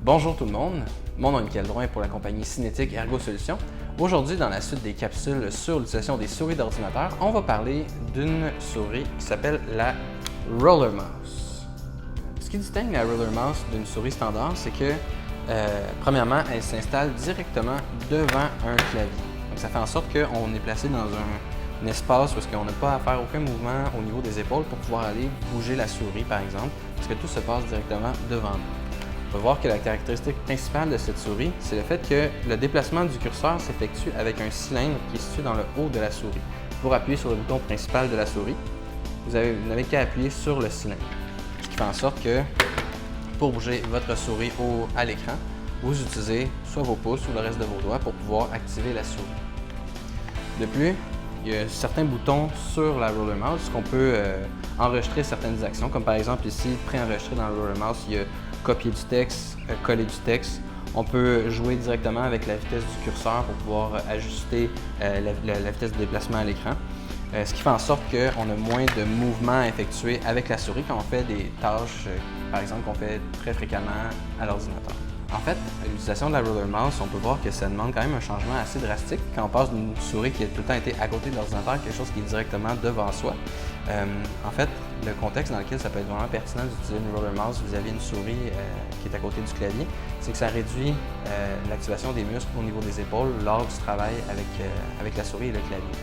Bonjour tout le monde, mon nom est Michael Drouin pour la compagnie Cinétique Ergo Solutions. Aujourd'hui, dans la suite des capsules sur l'utilisation des souris d'ordinateur, on va parler d'une souris qui s'appelle la Roller Mouse. Ce qui distingue la Roller Mouse d'une souris standard, c'est que premièrement, elle s'installe directement devant un clavier. Donc ça fait en sorte qu'on est placé dans un espace où on n'a pas à faire aucun mouvement au niveau des épaules pour pouvoir aller bouger la souris par exemple, parce que tout se passe directement devant nous. On peut voir que la caractéristique principale de cette souris, c'est le fait que le déplacement du curseur s'effectue avec un cylindre qui est situé dans le haut de la souris. Pour appuyer sur le bouton principal de la souris, vous n'avez qu'à appuyer sur le cylindre. Ce qui fait en sorte que pour bouger votre souris à l'écran, vous utilisez soit vos pouces ou le reste de vos doigts pour pouvoir activer la souris. De plus, il y a certains boutons sur la Roller Mouse qu'on peut enregistrer certaines actions, comme par exemple ici, préenregistré dans la Roller Mouse, il y a copier du texte, coller du texte. On peut jouer directement avec la vitesse du curseur pour pouvoir ajuster la vitesse de déplacement à l'écran. Ce qui fait en sorte qu'on a moins de mouvements effectués avec la souris quand on fait des tâches, par exemple, qu'on fait très fréquemment à l'ordinateur. En fait, l'utilisation de la Roller Mouse, on peut voir que ça demande quand même un changement assez drastique quand on passe d'une souris qui a tout le temps été à côté de l'ordinateur à quelque chose qui est directement devant soi. En fait, le contexte dans lequel ça peut être vraiment pertinent d'utiliser une Roller Mouse vis-à-vis d'une souris qui est à côté du clavier, c'est que ça réduit l'activation des muscles au niveau des épaules lors du travail avec la souris et le clavier.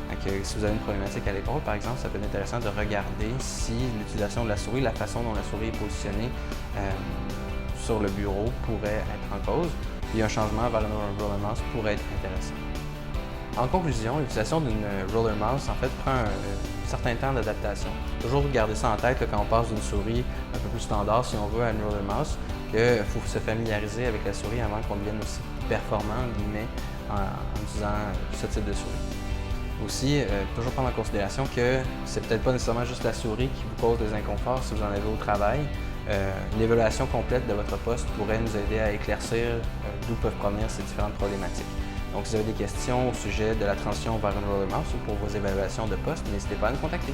Donc, si vous avez une problématique à l'épaule, par exemple, ça peut être intéressant de regarder si l'utilisation de la souris, la façon dont la souris est positionnée sur le bureau pourrait être en cause, puis un changement vers une Roller Mouse pourrait être intéressant. En conclusion, l'utilisation d'une Roller Mouse en fait prend un certain temps d'adaptation. Toujours garder ça en tête quand on passe d'une souris un peu plus standard, si on veut, à une Roller Mouse, qu'il faut se familiariser avec la souris avant qu'on devienne aussi performant en utilisant ce type de souris. Aussi, toujours prendre en considération que c'est peut-être pas nécessairement juste la souris qui vous cause des inconforts si vous en avez au travail. Une évaluation complète de votre poste pourrait nous aider à éclaircir d'où peuvent provenir ces différentes problématiques. Donc, si vous avez des questions au sujet de la transition vers une Roller Mouse ou pour vos évaluations de poste, n'hésitez pas à nous contacter.